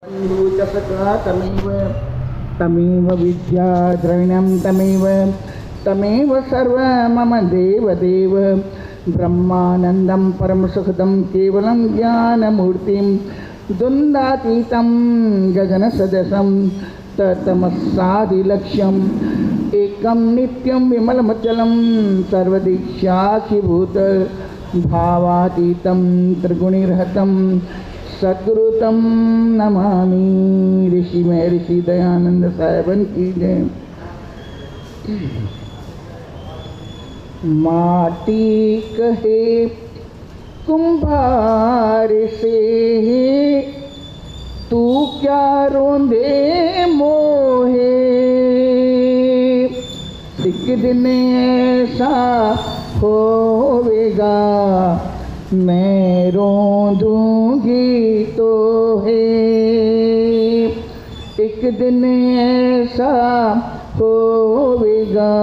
सका तमेव विद्या द्रविणं तमेव सर्व मम देवदेव ब्रह्मानन्दं परमसुखदं केवलं ज्ञानमूर्तिं द्वन्द्वातीतं गगनसदृशं ततमस्सादिलक्ष्यम् एकं नित्यं विमलमचलं सर्वदीक्षाखिभूत भावातीतं त्रिगुणिर्हतं सद्गुरुतं नमामि। ऋषि में ऋषि दयानंद साहेबन की जय। माटी कहे कुंभार से तू क्या रोंदे मोहे, एक दिन ऐसा होवेगा मैं रोंदूंगी तो है, एक दिन ऐसा होवेगा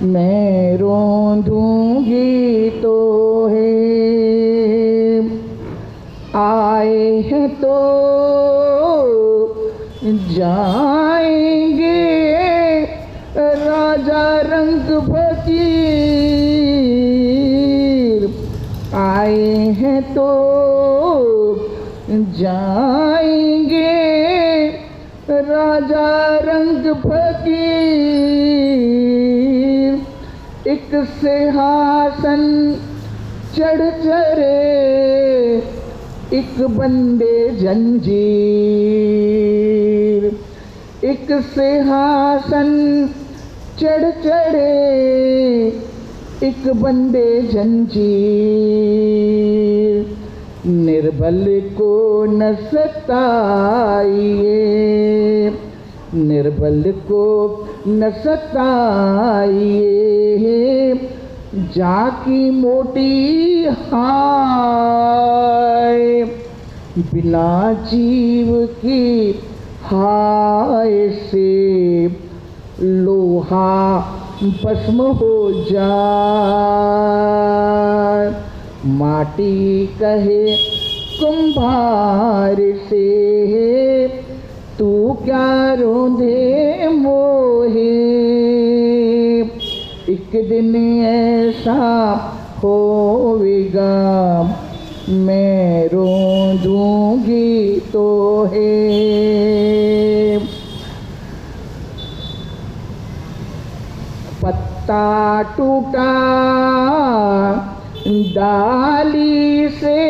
मैं रोंदूंगी तो है। आए हैं तो जाएंगे राजा रंग फकीर, आए हैं तो जाएंगे राजा रंग फकीर, एक सिंहासन चढ़ चढ़े एक बंदे जंजीर, एक सिंहासन चढ़ चढ़े एक बंदे जंजीर, निर्बल को न सताइए, निर्बल को न सताइए, जाकी मोटी हाय, बिना जीव की हाय से लोहा भस्म हो जाए। माटी कहे कुंभार से तू क्या रोंदे मोहे, एक दिन ऐसा होवेगा मैं रोंदूंगी तो है। पत्ता टूटा डाली से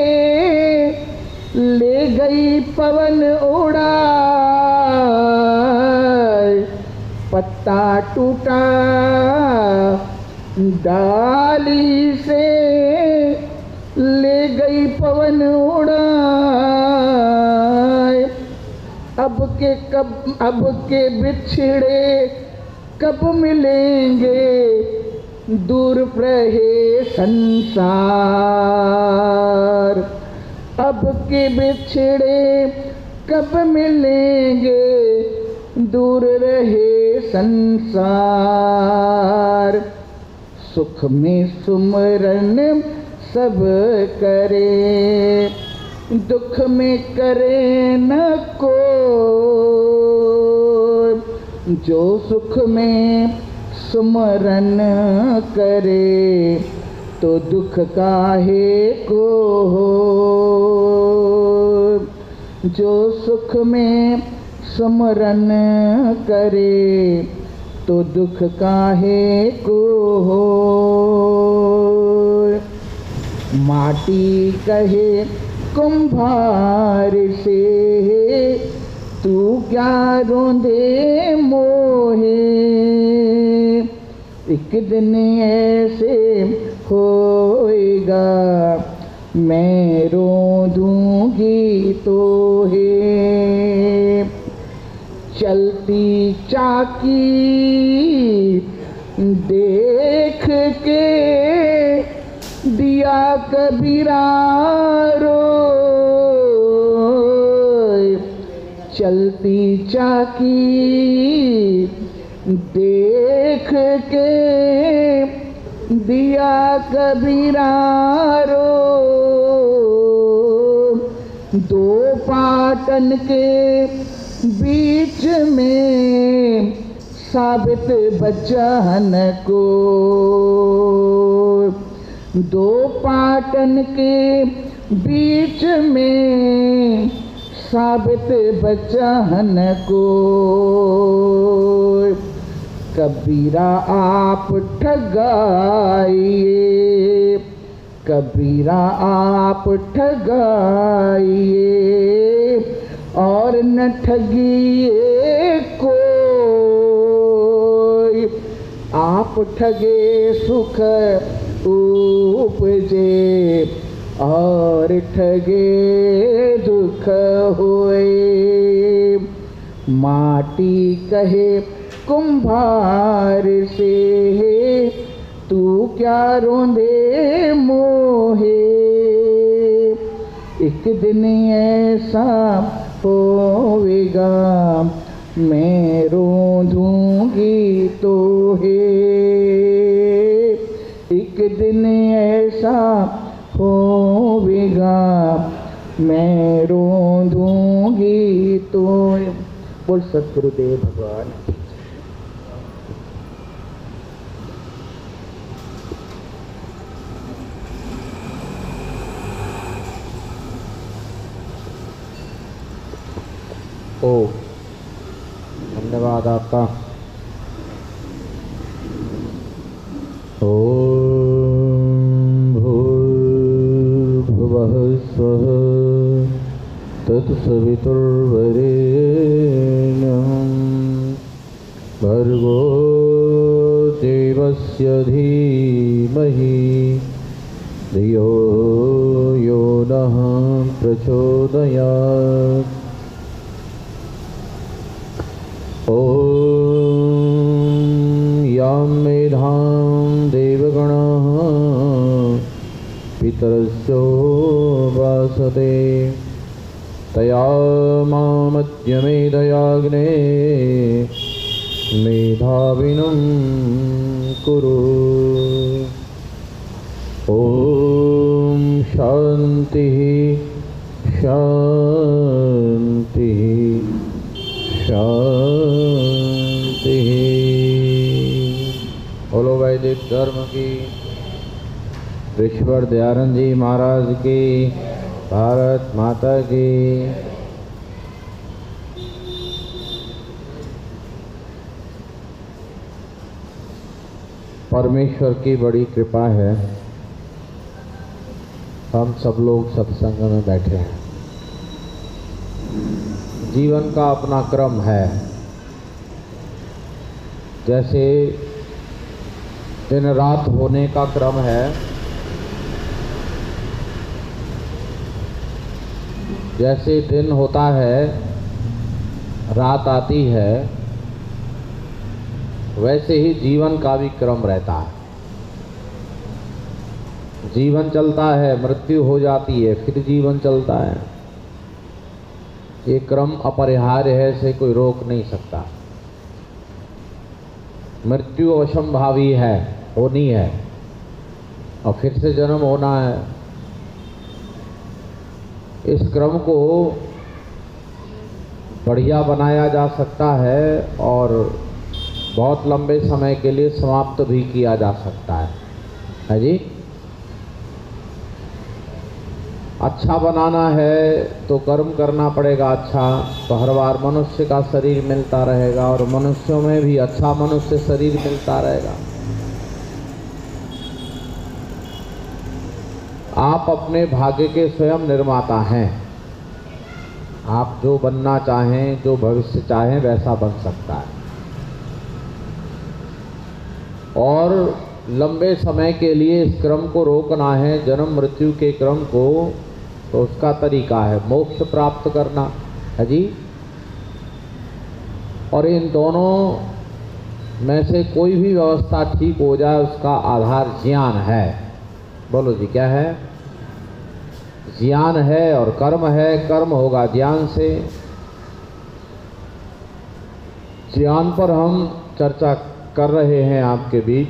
ले गई पवन उड़ा, पत्ता टूटा डाली से ले गई पवन उड़ा, अब के बिछड़े कब मिलेंगे दूर रहे संसार, अब के बिछड़े कब मिलेंगे दूर रहे संसार। सुख में सुमरन सब करे, दुख में करे न कोई, जो सुख में सुमरन करे तो दुख काहे को हो, जो सुख में सुमरन करे तो दुख काहे को हो। माटी कहे कुंभार से तू क्या रोंदे मोहे, एक दिन ऐसे होएगा मैं रोंदूंगी तो है। चलती चाकी देख के दिया कबीरा रोए, चलती चाकी देख के दिया कबीरा रो, दो पाटन के बीच में साबित बचन को, दो पाटन के बीच में साबित बचन को। कबीरा आप ठगाइए, कबीरा आप ठगाइए और न ठगिए कोई। आप ठगे सुख उपजे और ठगे दुख होए। माटी कहे कुम्हार से, तू क्या रोंदे मोहे। एक दिन ऐसा होवेगा, मैं रोंदूंगी तो है। एक दिन ऐसा होवेगा, मैं रोंदूंगी तो है। बोल सतगुरुदेव भगवान। ओ धन्यवाद आपका। ओम भूर्भुवः स्वः तत्सवितुर्वरेण्यं भर्गो देवस्य धीमहि धियो यो नः प्रचोदयात्। ॐ यां मेधां देवगणः पितरस्योपासते तया मामद्य मेधयाग्ने मेधाविनं कुरु। ॐ शान्तिः शान्तिः शांति। बोलो वैदिक धर्म की, ईश्वर दयानंद जी महाराज की, भारत माता की। परमेश्वर की बड़ी कृपा है, हम सब लोग सत्संग में बैठे हैं। जीवन का अपना क्रम है। जैसे दिन रात होने का क्रम है, जैसे दिन होता है रात आती है, वैसे ही जीवन का भी क्रम रहता है। जीवन चलता है, मृत्यु हो जाती है, फिर जीवन चलता है। ये क्रम अपरिहार्य है, इसे कोई रोक नहीं सकता। मृत्यु असंभावी है, होनी है, और फिर से जन्म होना है। इस क्रम को बढ़िया बनाया जा सकता है और बहुत लंबे समय के लिए समाप्त भी किया जा सकता है जी। अच्छा बनाना है तो कर्म करना पड़ेगा अच्छा, तो हर बार मनुष्य का शरीर मिलता रहेगा और मनुष्यों में भी अच्छा मनुष्य शरीर मिलता रहेगा। आप अपने भाग्य के स्वयं निर्माता हैं। आप जो बनना चाहें, जो भविष्य चाहें, वैसा बन सकता है। और लंबे समय के लिए इस क्रम को रोकना है, जन्म मृत्यु के क्रम को, तो उसका तरीका है मोक्ष प्राप्त करना है जी। और इन दोनों में से कोई भी व्यवस्था ठीक हो जाए, उसका आधार ज्ञान है। बोलो जी, क्या है? ज्ञान है और कर्म है। कर्म होगा ज्ञान से। ज्ञान पर हम चर्चा कर रहे हैं आपके बीच।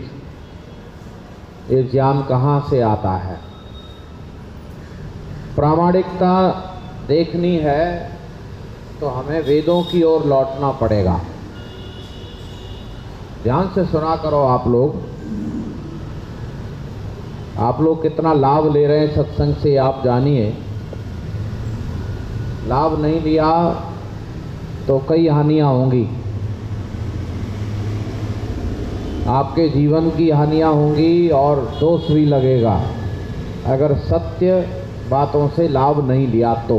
ये ज्ञान कहाँ से आता है? प्रामाणिकता देखनी है तो हमें वेदों की ओर लौटना पड़ेगा। ध्यान से सुना करो आप लोग कितना लाभ ले रहे हैं सत्संग से आप जानिए। लाभ नहीं लिया तो कई हानियां होंगी, आपके जीवन की हानियां होंगी और दोष भी लगेगा अगर सत्य बातों से लाभ नहीं लिया तो।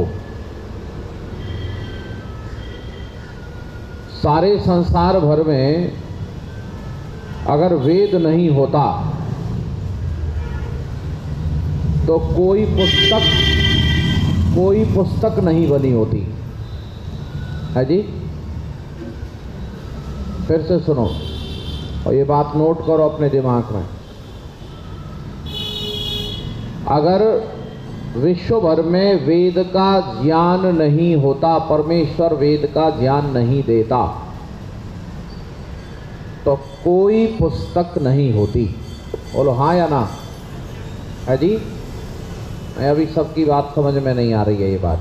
सारे संसार भर में अगर वेद नहीं होता तो कोई पुस्तक नहीं बनी होती है जी। फिर से सुनो और ये बात नोट करो अपने दिमाग में। अगर विश्व भर में वेद का ज्ञान नहीं होता, परमेश्वर वेद का ज्ञान नहीं देता, तो कोई पुस्तक नहीं होती। बोलो हाँ या ना, है जी। मैं अभी सबकी बात समझ में नहीं आ रही है ये बात।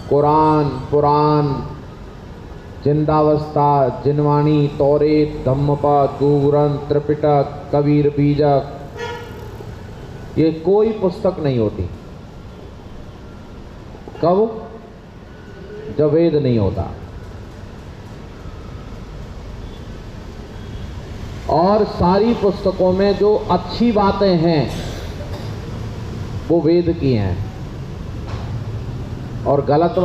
कुरान, पुराण, जिंदावस्था, जिनवाणी, तौरेत, धम्मपद, गुरु, त्रिपिटक, कबीर बीजक, ये कोई पुस्तक नहीं होती। कब? जब वेद नहीं होता। और सारी पुस्तकों में जो अच्छी बातें हैं वो वेद की हैं, और गलत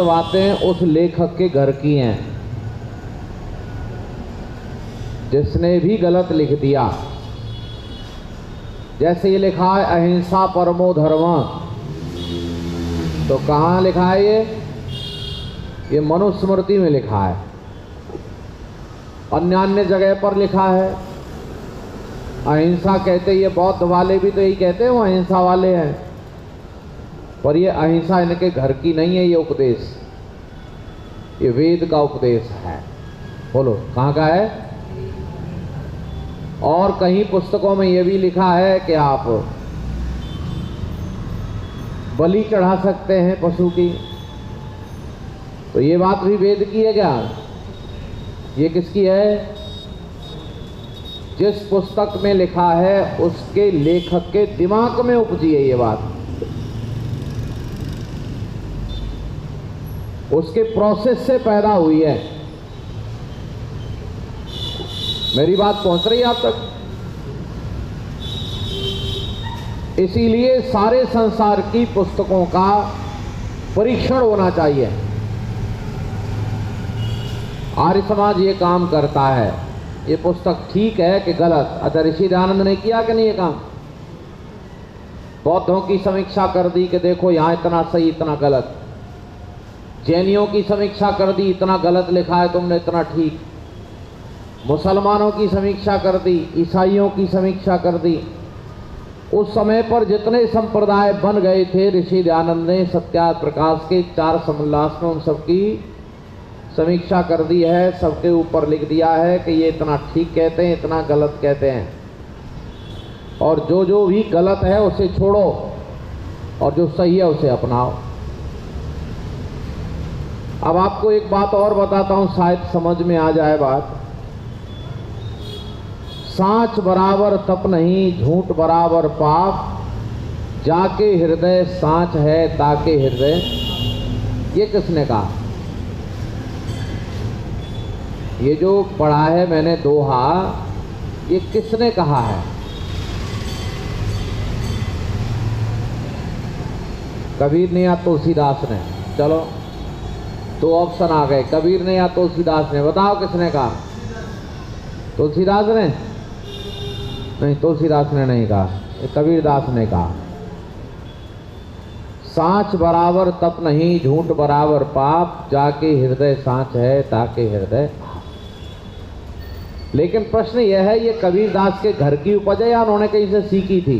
बातें उस लेखक के घर की हैं जिसने भी गलत लिख दिया। जैसे ये लिखा है अहिंसा परमो धर्म, तो कहाँ लिखा है ये मनुस्मृति में लिखा है। अन्य जगह पर लिखा है अहिंसा कहते, ये बौद्ध वाले भी तो यही कहते हैं वो अहिंसा वाले हैं, पर ये अहिंसा इनके घर की नहीं है। ये उपदेश, ये वेद का उपदेश है। बोलो कहाँ का है? और कहीं पुस्तकों में ये भी लिखा है कि आप बलि चढ़ा सकते हैं पशु की, तो ये बात भी वेद की है क्या? ये किसकी है? जिस पुस्तक में लिखा है उसके लेखक के दिमाग में उपजी है ये बात, उसके प्रोसेस से पैदा हुई है। मेरी बात पहुंच रही है आप तक? इसीलिए सारे संसार की पुस्तकों का परीक्षण होना चाहिए। आर्य समाज ये काम करता है, ये पुस्तक ठीक है कि गलत। अच्छा, ऋषि दयानंद ने किया कि नहीं ये काम? बौद्धों की समीक्षा कर दी कि देखो यहाँ इतना सही इतना गलत। जैनियों की समीक्षा कर दी, इतना गलत लिखा है तुमने इतना ठीक। मुसलमानों की समीक्षा कर दी, ईसाइयों की समीक्षा कर दी। उस समय पर जितने संप्रदाय बन गए थे, ऋषि दयानंद ने सत्यार्थ प्रकाश के 4 समोल्लास में उन सबकी समीक्षा कर दी है। सबके ऊपर लिख दिया है कि ये इतना ठीक कहते हैं, इतना गलत कहते हैं, और जो जो भी गलत है उसे छोड़ो और जो सही है उसे अपनाओ। अब आपको एक बात और बताता हूं, शायद समझ में आ जाए बात। सांच बराबर तप नहीं, झूठ बराबर पाप, जाके हृदय सांच है ताके हृदय। ये किसने कहा? ये जो पढ़ा है मैंने दोहा, ये किसने कहा है? कबीर ने या तुलसीदास ने? चलो 2 ऑप्शन आ गए, कबीर ने या तुलसीदास ने। बताओ किसने कहा? तुलसीदास ने? नहीं, तुलसीदास ने नहीं कहा, ये कबीरदास ने कहा। सांच बराबर तप नहीं, झूठ बराबर पाप, जाके हृदय सांच है ताके हृदय। लेकिन प्रश्न यह है, ये कबीरदास के घर की उपज है या उन्होंने कहीं से सीखी थी?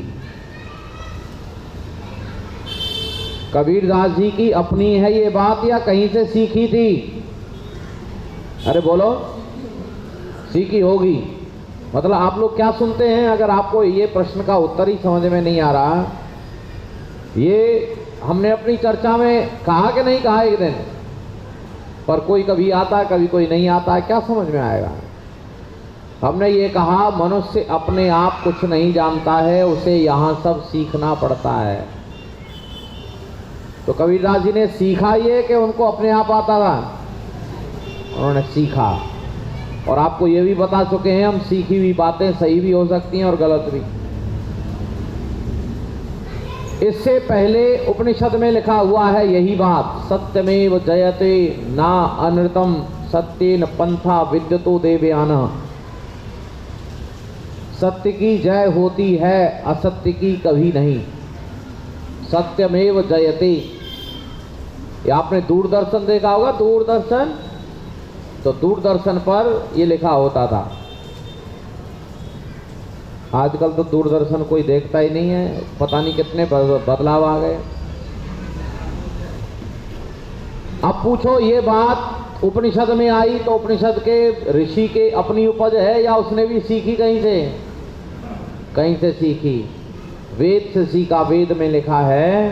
कबीरदास जी की अपनी है ये बात या कहीं से सीखी थी? अरे बोलो, सीखी होगी। मतलब आप लोग क्या सुनते हैं? अगर आपको ये प्रश्न का उत्तर ही समझ में नहीं आ रहा ये हमने अपनी चर्चा में कहा कि नहीं कहा एक दिन, पर कोई कभी आता है कभी कोई नहीं आता है, क्या समझ में आएगा। हमने ये कहा मनुष्य अपने आप कुछ नहीं जानता है, उसे यहाँ सब सीखना पड़ता है। तो कबीरदास जी ने सीखा ये कि उनको अपने आप आता था, उन्होंने सीखा। और आपको ये भी बता चुके हैं हम, सीखी हुई बातें सही भी हो सकती हैं और गलत भी। इससे पहले उपनिषद में लिखा हुआ है यही बात, सत्यमेव जयते ना अनृतम सत्येन पंथा विद्यतो देवयानः। सत्य की जय होती है, असत्य की कभी नहीं। सत्यमेव जयते, ये आपने दूरदर्शन देखा होगा, दूरदर्शन, तो दूरदर्शन पर ये लिखा होता था। आजकल तो दूरदर्शन कोई देखता ही नहीं है, पता नहीं कितने बदलाव आ गए। अब पूछो ये बात उपनिषद में आई तो उपनिषद के ऋषि के अपनी उपज है या उसने भी सीखी कहीं से? कहीं से सीखी, वेद से सीखा। वेद में लिखा है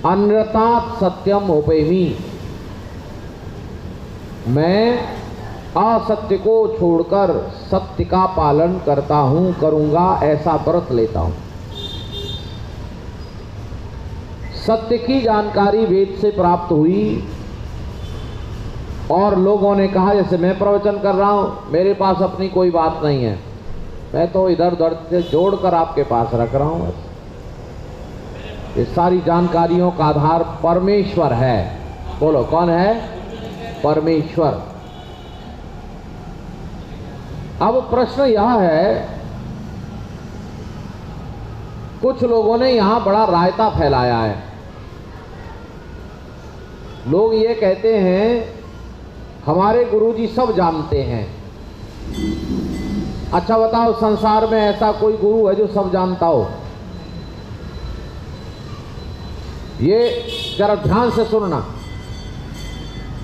अनृतात् सत्यम उपैमि, मैं असत्य को छोड़कर सत्य का पालन करता हूं, करूंगा, ऐसा व्रत लेता हूं। सत्य की जानकारी वेद से प्राप्त हुई और लोगों ने कहा, जैसे मैं प्रवचन कर रहा हूं, मेरे पास अपनी कोई बात नहीं है, मैं तो इधर उधर से जोड़कर आपके पास रख रहा हूं। ये सारी जानकारियों का आधार परमेश्वर है। बोलो कौन है? परमेश्वर। अब प्रश्न यह है, कुछ लोगों ने यहां बड़ा रायता फैलाया है। लोग ये कहते हैं हमारे गुरुजी सब जानते हैं। अच्छा बताओ, संसार में ऐसा कोई गुरु है जो सब जानता हो? ये जरा ध्यान से सुनना।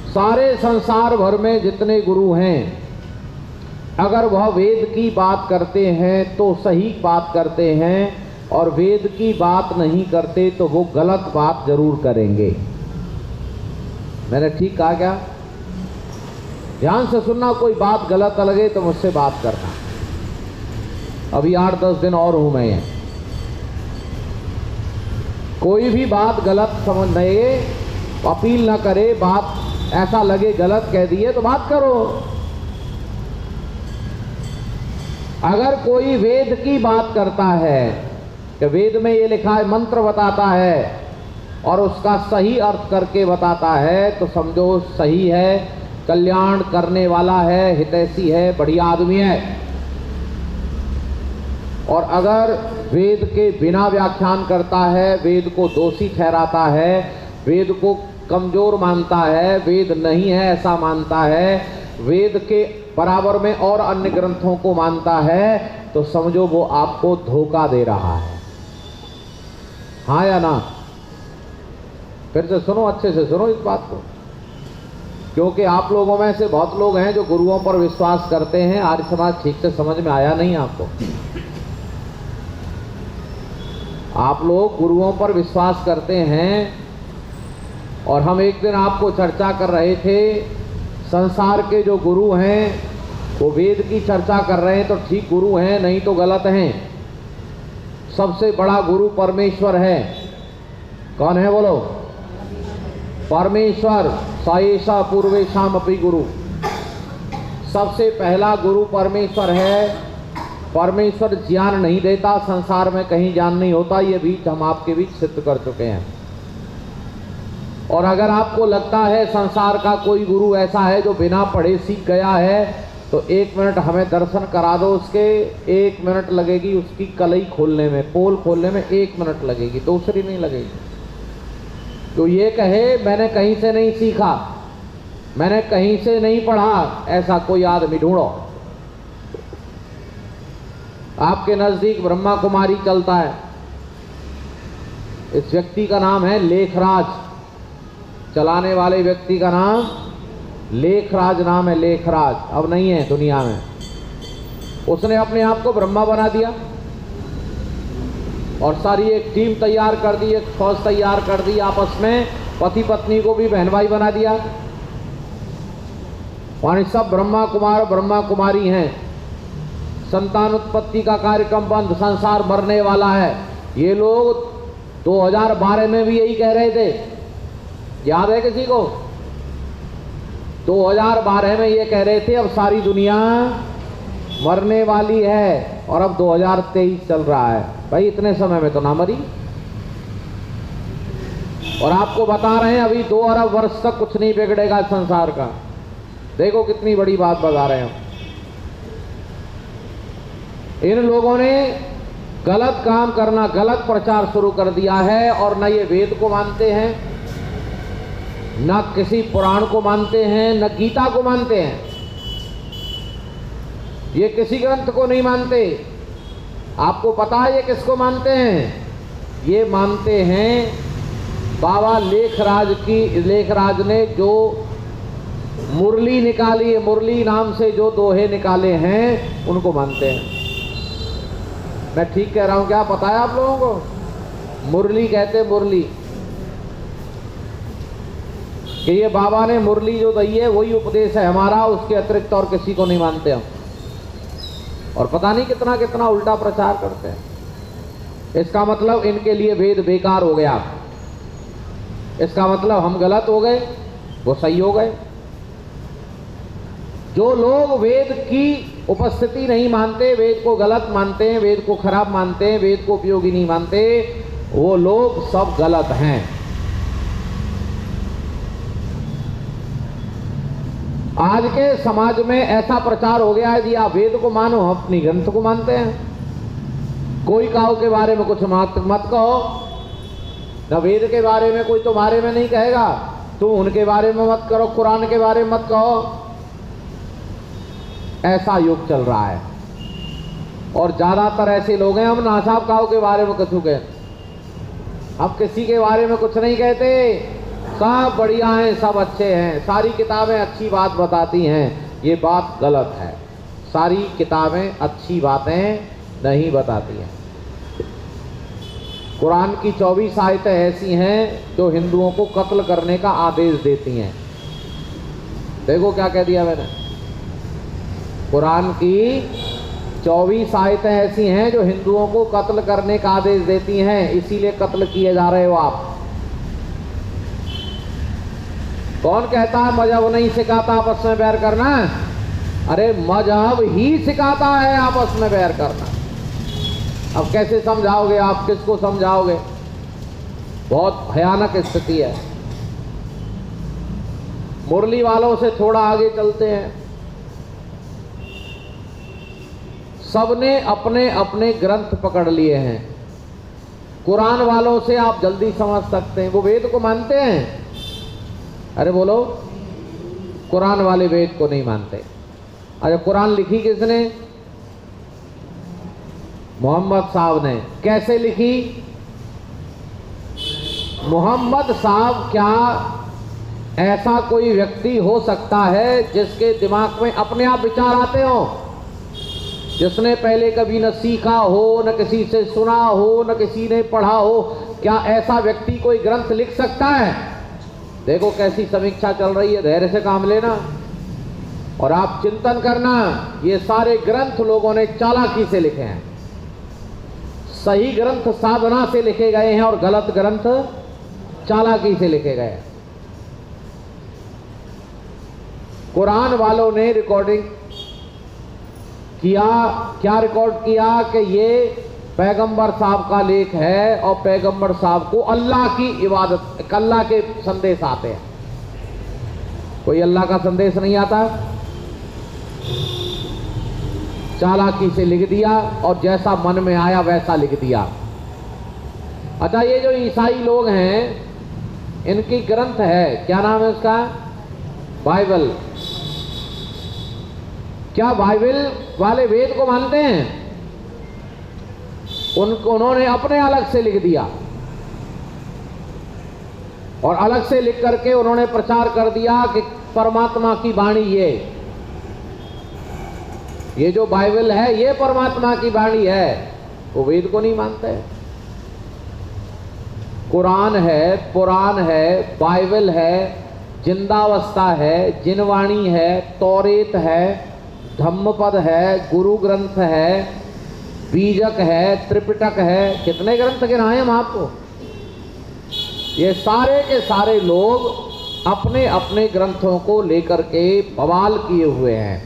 सारे संसार भर में जितने गुरु हैं, अगर वह वेद की बात करते हैं तो सही बात करते हैं, और वेद की बात नहीं करते तो वो गलत बात जरूर करेंगे। मैंने ठीक कहा क्या? ध्यान से सुनना, कोई बात गलत लगे तो मुझसे बात करना। अभी 8-10 दिन और हूं मैं यहाँ। कोई भी बात गलत समझ नहीं, अपील ना करे, बात ऐसा लगे गलत कह दिए तो बात करो। अगर कोई वेद की बात करता है कि वेद में ये लिखा है, मंत्र बताता है और उसका सही अर्थ करके बताता है, तो समझो सही है, कल्याण करने वाला है, हितैषी है, बढ़िया आदमी है। और अगर वेद के बिना व्याख्यान करता है, वेद को दोषी ठहराता है, वेद को कमजोर मानता है, वेद नहीं है ऐसा मानता है, वेद के बराबर में और अन्य ग्रंथों को मानता है, तो समझो वो आपको धोखा दे रहा है। हाँ या ना? फिर से सुनो, अच्छे से सुनो इस बात को, क्योंकि आप लोगों में से बहुत लोग हैं जो गुरुओं पर विश्वास करते हैं। आर्य समाज ठीक से समझ में आया नहीं आपको। आप लोग गुरुओं पर विश्वास करते हैं, और हम एक दिन आपको चर्चा कर रहे थे, संसार के जो गुरु हैं वो वेद की चर्चा कर रहे हैं तो ठीक गुरु हैं, नहीं तो गलत हैं। सबसे बड़ा गुरु परमेश्वर है। कौन है बोलो? परमेश्वर। सायेषा पूर्वेशाम अपि गुरु, सबसे पहला गुरु परमेश्वर है। परमेश्वर ज्ञान नहीं देता, संसार में कहीं ज्ञान नहीं होता, ये बीच हम आपके बीच सिद्ध कर चुके हैं। और अगर आपको लगता है संसार का कोई गुरु ऐसा है जो बिना पढ़े सीख गया है, तो 1 मिनट हमें दर्शन करा दो उसके। 1 मिनट लगेगी उसकी कलई खोलने में, पोल खोलने में 1 मिनट लगेगी, दूसरी नहीं लगेगी। तो ये कहे मैंने कहीं से नहीं सीखा, मैंने कहीं से नहीं पढ़ा, ऐसा कोई आदमी ढूंढो। आपके नजदीक ब्रह्मा कुमारी चलता है, इस व्यक्ति का नाम है लेखराज। चलाने वाले व्यक्ति का नाम लेखराज नाम है, लेखराज। अब नहीं है दुनिया में, उसने अपने आप को ब्रह्मा बना दिया। और सारी एक टीम तैयार कर दी, एक फौज तैयार कर दी, आपस में पति पत्नी को भी बहन भाई बना दिया। माने सब ब्रह्मा कुमार ब्रह्मा कुमारी हैं, संतान उत्पत्ति का कार्यक्रम बंद, संसार मरने वाला है। ये लोग 2012 में भी यही कह रहे थे, याद है किसी को? 2012 में ये कह रहे थे अब सारी दुनिया मरने वाली है, और अब 2023 चल रहा है। भाई इतने समय में तो ना मरी। और आपको बता रहे हैं अभी 2 अरब वर्ष तक कुछ नहीं बिगड़ेगा संसार का। देखो कितनी बड़ी बात बता रहे हैं। इन लोगों ने गलत काम करना, गलत प्रचार शुरू कर दिया है, और न ये वेद को मानते हैं, न किसी पुराण को मानते हैं, न गीता को मानते हैं। ये किसी ग्रंथ को नहीं मानते। आपको पता है ये किसको मानते हैं? ये मानते हैं बाबा लेखराज ने जो मुरली निकाली है, मुरली नाम से जो दोहे निकाले हैं, उनको मानते हैं। मैं ठीक कह रहा हूं क्या? पता है आप लोगों को? मुरली कहते, मुरली, कि ये बाबा ने मुरली जो दी है वही उपदेश है हमारा, उसके अतिरिक्त और किसी को नहीं मानते हम। और पता नहीं कितना कितना उल्टा प्रचार करते हैं। इसका मतलब इनके लिए वेद बेकार हो गया। इसका मतलब हम गलत हो गए, वो सही हो गए। जो लोग वेद की उपस्थिति नहीं मानते, वेद को गलत मानते हैं, वेद को खराब मानते हैं, वेद को उपयोगी नहीं मानते, वो लोग सब गलत हैं। आज के समाज में ऐसा प्रचार हो गया है कि आप वेद को मानो, अपनी ग्रंथ को मानते हैं। कोई काऊ के बारे में कुछ मत कहो, न वेद के बारे में कोई तुम्हारे में नहीं कहेगा, तुम उनके बारे में मत करो, कुरान के बारे में मत कहो। ऐसा युग चल रहा है, और ज्यादातर ऐसे लोग हैं, हम नासाब काऊ के बारे में कुछ कहें, हम किसी के बारे में कुछ नहीं कहते। सब बढ़िया हैं, सब अच्छे हैं, सारी किताबें अच्छी बात बताती हैं। ये बात गलत है। सारी किताबें अच्छी बातें नहीं बताती हैं। कुरान की 24 आयतें ऐसी हैं जो हिंदुओं को कत्ल करने का आदेश देती हैं। देखो क्या कह दिया मैंने। कुरान की 24 आयतें ऐसी हैं जो हिंदुओं को कत्ल करने का आदेश देती हैं, इसीलिए कत्ल किए जा रहे हो आप। कौन कहता है मजहब नहीं सिखाता आपस में बैर करना? अरे मजहब ही सिखाता है आपस में बैर करना। अब कैसे समझाओगे आप? किसको समझाओगे? बहुत भयानक स्थिति है। मुरली वालों से थोड़ा आगे चलते हैं। सबने अपने अपने ग्रंथ पकड़ लिए हैं। कुरान वालों से आप जल्दी समझ सकते हैं, वो वेद को मानते हैं। अरे बोलो, कुरान वाले वेद को नहीं मानते। अरे कुरान लिखी किसने? मोहम्मद साहब ने। कैसे लिखी? मोहम्मद साहब, क्या ऐसा कोई व्यक्ति हो सकता है जिसके दिमाग में अपने आप विचार आते हो, जिसने पहले कभी न सीखा हो, न किसी से सुना हो, न किसी ने पढ़ा हो? क्या ऐसा व्यक्ति कोई ग्रंथ लिख सकता है? देखो कैसी समीक्षा चल रही है, धैर्य से काम लेना और आप चिंतन करना। ये सारे ग्रंथ लोगों ने चालाकी से लिखे हैं। सही ग्रंथ साधना से लिखे गए हैं और गलत ग्रंथ चालाकी से लिखे गए हैं। कुरान वालों ने रिकॉर्डिंग किया, क्या रिकॉर्ड किया कि ये पैगंबर साहब का लेख है और पैगंबर साहब को अल्लाह की इबादत, अल्लाह के संदेश आते हैं। कोई अल्लाह का संदेश नहीं आता। चालाकी से लिख दिया और जैसा मन में आया वैसा लिख दिया। अच्छा, ये जो ईसाई लोग हैं, इनकी ग्रंथ है, क्या नाम है उसका? बाइबल। क्या बाइबल वाले वेद को मानते हैं? उन्होंने अपने अलग से लिख दिया और अलग से लिख करके उन्होंने प्रचार कर दिया कि परमात्मा की वाणी ये जो बाइबल है ये परमात्मा की वाणी है। वो वेद को नहीं मानते। कुरान है, पुराण है, बाइबल है, जिंदावस्था है, जिनवाणी है, तौरेत है, धम्मपद है, गुरु ग्रंथ है, बीजक है, त्रिपिटक है। कितने ग्रंथ गिनाए हम आपको? ये सारे के सारे लोग अपने अपने ग्रंथों को लेकर के बवाल किए हुए हैं।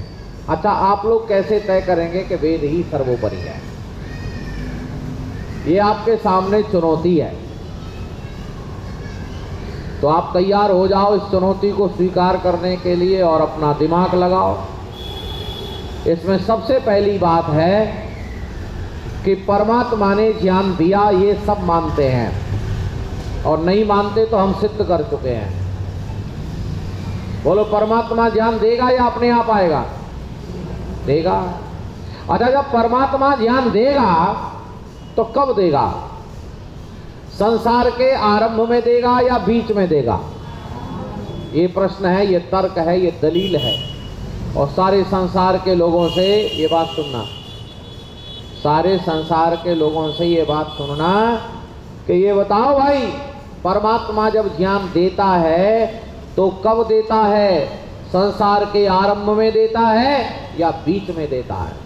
अच्छा, आप लोग कैसे तय करेंगे कि वेद ही सर्वोपरि है? ये आपके सामने चुनौती है, तो आप तैयार हो जाओ इस चुनौती को स्वीकार करने के लिए और अपना दिमाग लगाओ। इसमें सबसे पहली बात है कि परमात्मा ने ज्ञान दिया, ये सब मानते हैं, और नहीं मानते तो हम सिद्ध कर चुके हैं। बोलो, परमात्मा ज्ञान देगा या अपने आप आएगा? देगा। अच्छा, जब परमात्मा ज्ञान देगा तो कब देगा? संसार के आरंभ में देगा या बीच में देगा? ये प्रश्न है, ये तर्क है, ये दलील है। और सारे संसार के लोगों से ये बात सुनना, सारे संसार के लोगों से ये बात सुनना कि ये बताओ भाई, परमात्मा जब ज्ञान देता है तो कब देता है? संसार के आरंभ में देता है या बीच में देता है?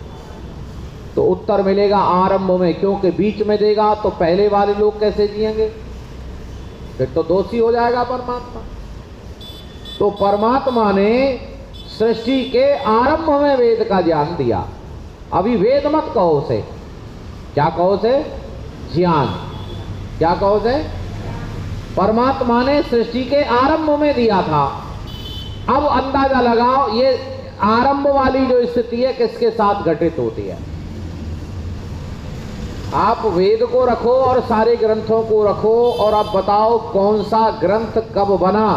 तो उत्तर मिलेगा आरंभ में, क्योंकि बीच में देगा तो पहले वाले लोग कैसे जिएंगे? फिर तो दोषी हो जाएगा परमात्मा। तो परमात्मा ने सृष्टि के आरंभ में वेद का ज्ञान दिया। अभी वेद मत कहो उसे, क्या कहो उसे? ज्ञान। क्या कहो उसे? परमात्मा ने सृष्टि के आरंभ में दिया था। अब अंदाजा लगाओ, ये आरंभ वाली जो स्थिति है किसके साथ घटित होती है? आप वेद को रखो और सारे ग्रंथों को रखो और आप बताओ कौन सा ग्रंथ कब बना,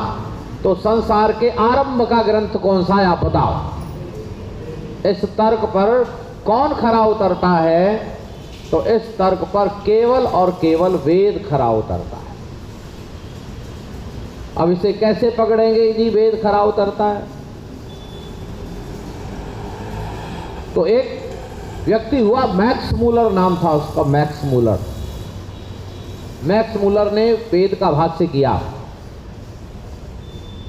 तो संसार के आरंभ का ग्रंथ कौन सा है आप बताओ। इस तर्क पर कौन खरा उतरता है? तो इस तर्क पर केवल और केवल वेद खरा उतरता है। अब इसे कैसे पकड़ेंगे जी वेद खरा उतरता है? तो एक व्यक्ति हुआ, मैक्स मूलर नाम था उसका, मैक्स मूलर। मैक्स मूलर ने वेद का भाष्य किया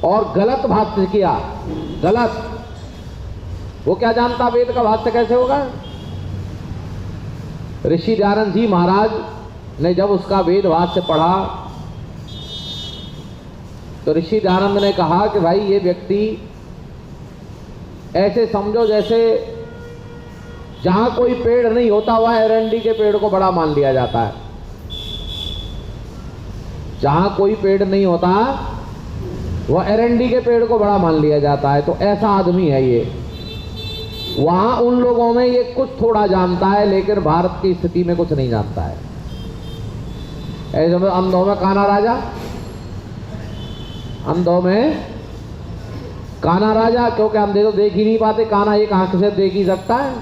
और गलत भाष्य किया। गलत। वो क्या जानता वेद का भाष्य कैसे होगा? ऋषि दयानंद जी महाराज ने जब उसका वेद भाष्य पढ़ा तो ऋषि दयानंद ने कहा कि भाई ये व्यक्ति ऐसे समझो जैसे जहां कोई पेड़ नहीं होता वह एरंडी के पेड़ को बड़ा मान लिया जाता है। जहां कोई पेड़ नहीं होता वह एरंडी के पेड़ को बड़ा मान लिया जाता है। तो ऐसा आदमी है ये। वहां उन लोगों में ये कुछ थोड़ा जानता है, लेकिन भारत की स्थिति में कुछ नहीं जानता है। ऐसे में अंधों में कान्हा राजा, अंधों में कान्हा राजा, क्योंकि अंधे तो देख ही नहीं पाते, कान्हा एक आंख से देख ही सकता है।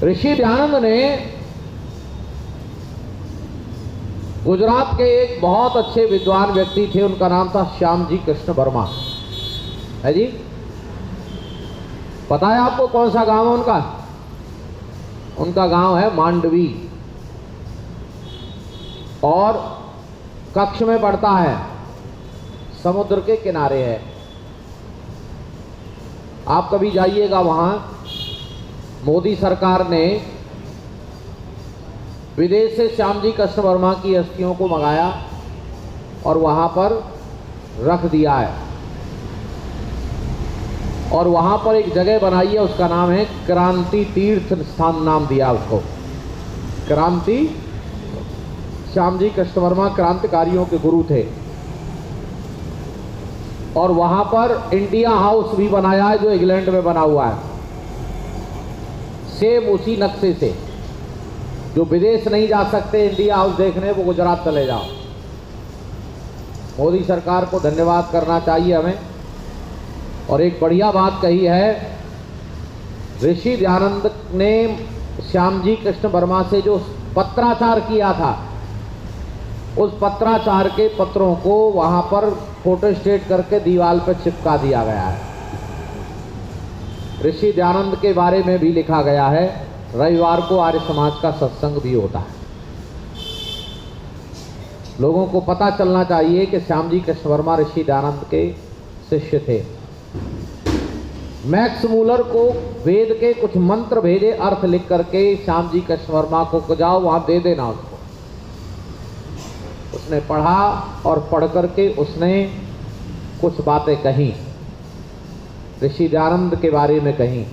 ऋषि दयानंद ने गुजरात के एक बहुत अच्छे विद्वान व्यक्ति थे, उनका नाम था श्याम जी कृष्ण वर्मा, है जी? पता है आपको कौन सा गांव है उनका? उनका गांव है मांडवी और कच्छ में पड़ता है, समुद्र के किनारे है। आप कभी जाइएगा वहां। मोदी सरकार ने विदेश से श्याम जी कृष्ण वर्मा की अस्थियों को मंगाया और वहां पर रख दिया है, और वहां पर एक जगह बनाई है, उसका नाम है क्रांति तीर्थ स्थान, नाम दिया उसको क्रांति। श्याम जी कृष्ण वर्मा क्रांतिकारियों के गुरु थे, और वहां पर इंडिया हाउस भी बनाया है जो इंग्लैंड में बना हुआ है, सेम उसी नक्शे से। जो विदेश नहीं जा सकते इंडिया हाउस देखने, वो गुजरात चले जाओ। मोदी सरकार को धन्यवाद करना चाहिए हमें। और एक बढ़िया बात कही है, ऋषि दयानंद ने श्याम जी कृष्ण वर्मा से जो पत्राचार किया था, उस पत्राचार के पत्रों को वहां पर फोटोस्टेट करके दीवार पर चिपका दिया गया है। ऋषि दयानंद के बारे में भी लिखा गया है। रविवार को आर्य समाज का सत्संग भी होता है। लोगों को पता चलना चाहिए कि श्याम जी कृष्ण वर्मा ऋषि दयानंद के शिष्य थे। मैक्स मूलर को वेद के कुछ मंत्र भेजे अर्थ लिख करके श्याम जी कृष्ण वर्मा को जाओ वहां दे देना उसको। उसने पढ़ा और पढ़ करके उसने कुछ बातें कही, ऋषि दयानंद के बारे में कही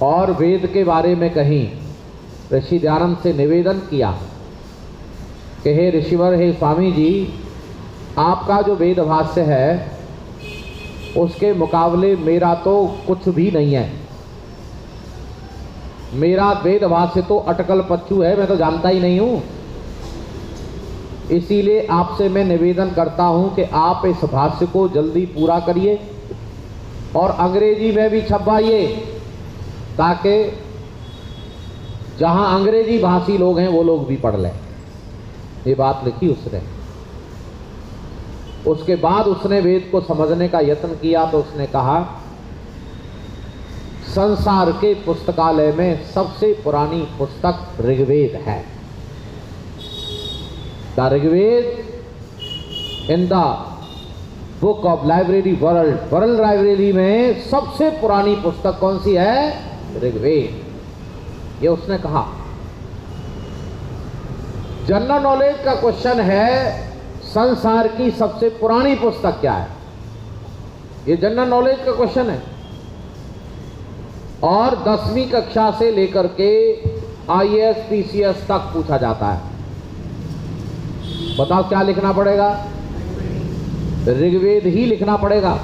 और वेद के बारे में कही। ऋषि दयानंद से निवेदन किया कि हे ऋषिवर, हे स्वामी जी, आपका जो वेद भाष्य है उसके मुकाबले मेरा तो कुछ भी नहीं है। मेरा वेद भाष्य तो अटकल पच्चू है, मैं तो जानता ही नहीं हूं। इसीलिए आपसे मैं निवेदन करता हूं कि आप इस भाष्य को जल्दी पूरा करिए और अंग्रेजी में भी छपवाइए, ताकि जहां अंग्रेजी भाषी लोग हैं वो लोग भी पढ़ लें। ये बात लिखी उसने। उसके बाद उसने वेद को समझने का यत्न किया तो उसने कहा, संसार के पुस्तकालय में सबसे पुरानी पुस्तक ऋग्वेद है। The Rigveda in the book of library world library में सबसे पुरानी पुस्तक कौन सी है? ऋग्वेद। ये उसने कहा। जनरल नॉलेज का क्वेश्चन है, संसार की सबसे पुरानी पुस्तक क्या है? ये जनरल नॉलेज का क्वेश्चन है और 10वीं कक्षा से लेकर के IAS PCS तक पूछा जाता है। बताओ क्या लिखना पड़ेगा? ऋग्वेद ही लिखना पड़ेगा।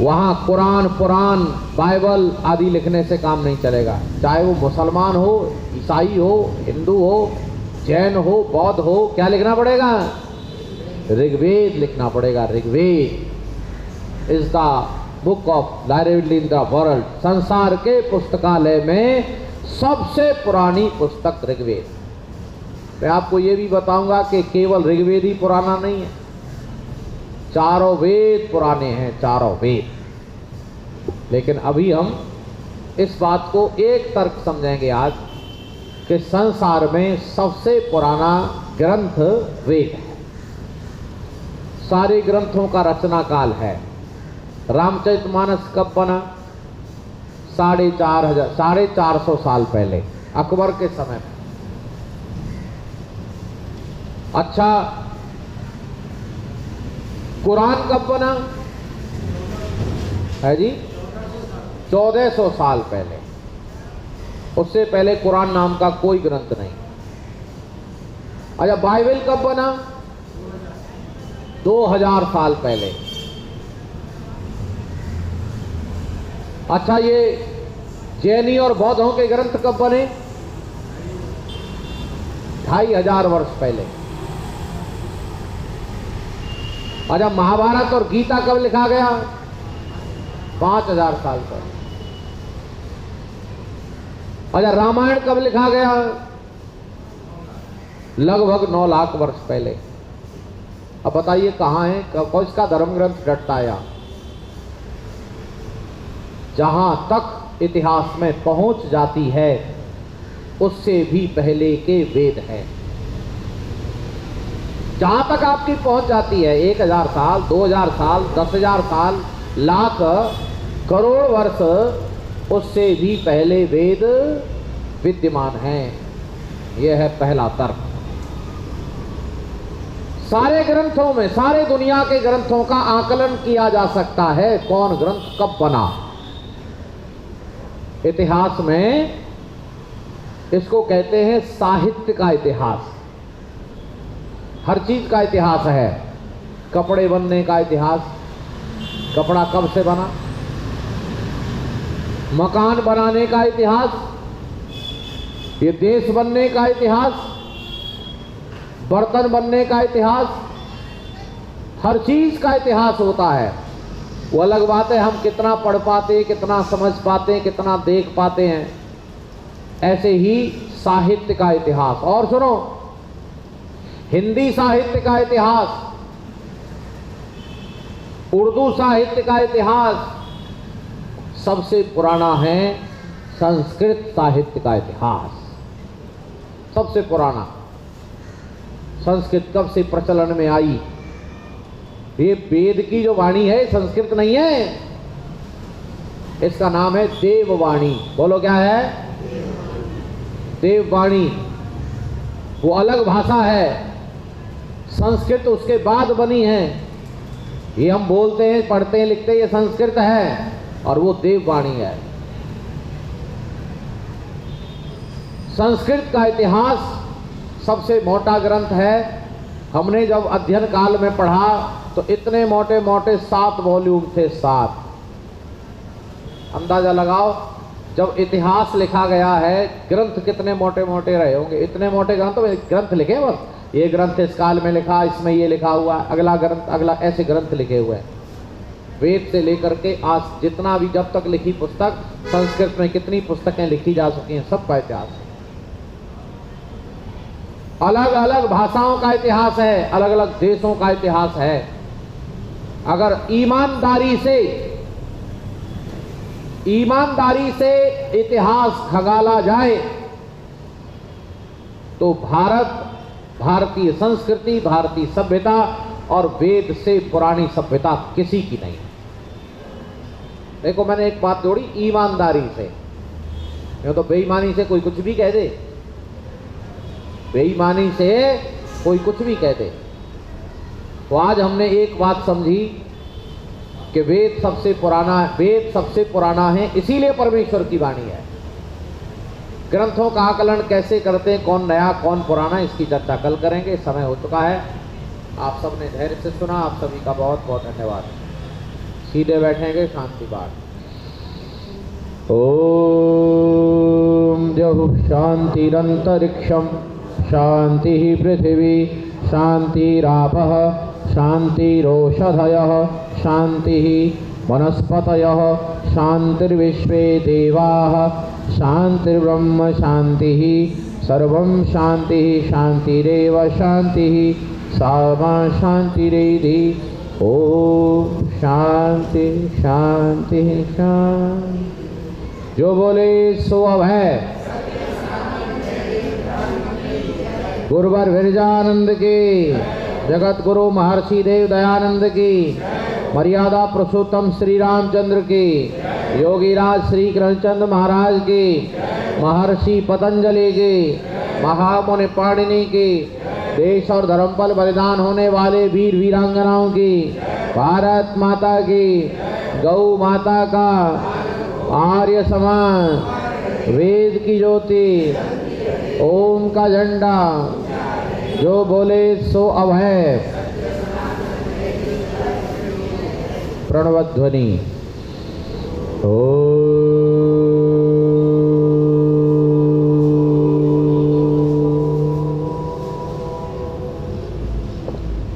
वहां कुरान, पुराण, बाइबल आदि लिखने से काम नहीं चलेगा। चाहे वो मुसलमान हो, ईसाई हो, हिंदू हो, जैन हो, बौद्ध हो, क्या लिखना पड़ेगा? ऋग्वेद लिखना पड़ेगा। Rigveda is the book of library in the world. संसार के पुस्तकालय में सबसे पुरानी पुस्तक ऋग्वेद। मैं आपको ये भी बताऊंगा कि केवल ऋग्वेद ही पुराना नहीं है, चारों वेद पुराने हैं, चारों वेद। लेकिन अभी हम इस बात को एक तर्क समझेंगे आज कि संसार में सबसे पुराना ग्रंथ वेद है। सारे ग्रंथों का रचना काल है। रामचरितमानस कब बना? 450 साल पहले, अकबर के समय में। अच्छा, कुरान कब बना है जी? 1400 साल पहले। उससे पहले कुरान नाम का कोई ग्रंथ नहीं। अच्छा, बाइबल कब बना? 2000 साल पहले। अच्छा, ये जैनी और बौद्धों के ग्रंथ कब बने? 2500 वर्ष पहले। अच्छा, महाभारत और गीता कब लिखा गया? 5000 साल पहले। अच्छा, रामायण कब लिखा गया? लगभग 9 लाख वर्ष पहले। अब बताइए कहां है, कौन सा धर्म ग्रंथ डटता है? जहां तक इतिहास में पहुंच जाती है उससे भी पहले के वेद हैं। जहां तक आपकी पहुंच जाती है 1000 साल, 2000 साल, 10,000 साल, लाख, करोड़ वर्ष, उससे भी पहले वेद विद्यमान हैं। यह है पहला तर्क। सारे ग्रंथों में, सारे दुनिया के ग्रंथों का आकलन किया जा सकता है कौन ग्रंथ कब बना। इतिहास में इसको कहते हैं साहित्य का इतिहास। हर चीज का इतिहास है। कपड़े बनने का इतिहास, कपड़ा कब से बना। मकान बनाने का इतिहास, ये देश बनने का इतिहास, बर्तन बनने का इतिहास, हर चीज का इतिहास होता है। वो अलग बात है हम कितना पढ़ पाते, कितना समझ पाते, कितना देख पाते हैं। ऐसे ही साहित्य का इतिहास। और सुनो, हिंदी साहित्य का इतिहास, उर्दू साहित्य का इतिहास, सबसे पुराना है संस्कृत साहित्य का इतिहास। सबसे पुराना संस्कृत कब से प्रचलन में आई? ये वेद की जो वाणी है संस्कृत नहीं है, इसका नाम है देववाणी। बोलो क्या है? देववाणी। वो अलग भाषा है, संस्कृत उसके बाद बनी है। ये हम बोलते हैं, पढ़ते हैं, लिखते हैं, ये संस्कृत है और वो देववाणी है। संस्कृत का इतिहास सबसे मोटा ग्रंथ है। हमने जब अध्ययन काल में पढ़ा तो इतने मोटे मोटे 7 वॉल्यूम थे, 7। अंदाजा लगाओ, जब इतिहास लिखा गया है, ग्रंथ कितने मोटे मोटे रहे होंगे। इतने मोटे ग्रंथ लिखे, बस ये ग्रंथ इस काल में लिखा, इसमें ये लिखा हुआ, अगला ग्रंथ, अगला, ऐसे ग्रंथ लिखे हुए हैं। वेद से लेकर के आज जितना भी जब तक लिखी पुस्तक, संस्कृत में कितनी पुस्तकें लिखी जा चुकी हैं, सबका इतिहास है। अलग अलग भाषाओं का इतिहास है, अलग अलग देशों का इतिहास है। अगर ईमानदारी से इतिहास खंगाला जाए तो भारतीय संस्कृति, भारतीय सभ्यता और वेद से पुरानी सभ्यता किसी की नहीं। देखो, मैंने एक बात जोड़ी ईमानदारी से। तो बेईमानी से कोई कुछ भी कह दे, बेईमानी से कोई कुछ भी कह दे। तो आज हमने एक बात समझी कि वेद सबसे पुराना है, इसीलिए परमेश्वर की वाणी है। ग्रंथों का आकलन कैसे करते हैं, कौन नया कौन पुराना, इसकी चर्चा कल करेंगे। समय हो चुका है, आप सबने धैर्य से सुना, आप सभी का बहुत बहुत धन्यवाद। सीधे बैठेंगे, शांति बात। ओम जहुः शांतिरंतरिक्षम शांति पृथिवी शांतिरापः शांतिरोषधयः शांति वनस्पतयः शांतिर्विश्वे देवाः शांतिर्ब्रह्म शांतिः सर्वं शांतिः शांतिरेव शांतिः सामा शांतिरेधि। ओम शांति शांति शांति। जो बोले सो अब है। गुरुवर विरजानंद की, जगत गुरु महर्षि देव दयानंद की, मर्यादा पुरुषोत्तम श्री रामचंद्र की, योगीराज श्री कृष्णचंद्र महाराज की, महर्षि पतंजलि की, महामुनि पाणिनि की, देश और धर्म पर बलिदान होने वाले वीर वीरांगनाओं की, भारत माता की, गौ माता का, आर्य समाज, वेद की ज्योति, ओम का झंडा, जो बोले सो अब है। प्रणव ध्वनि।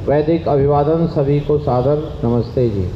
वैदिक अभिवादन सभी को सादर नमस्ते जी।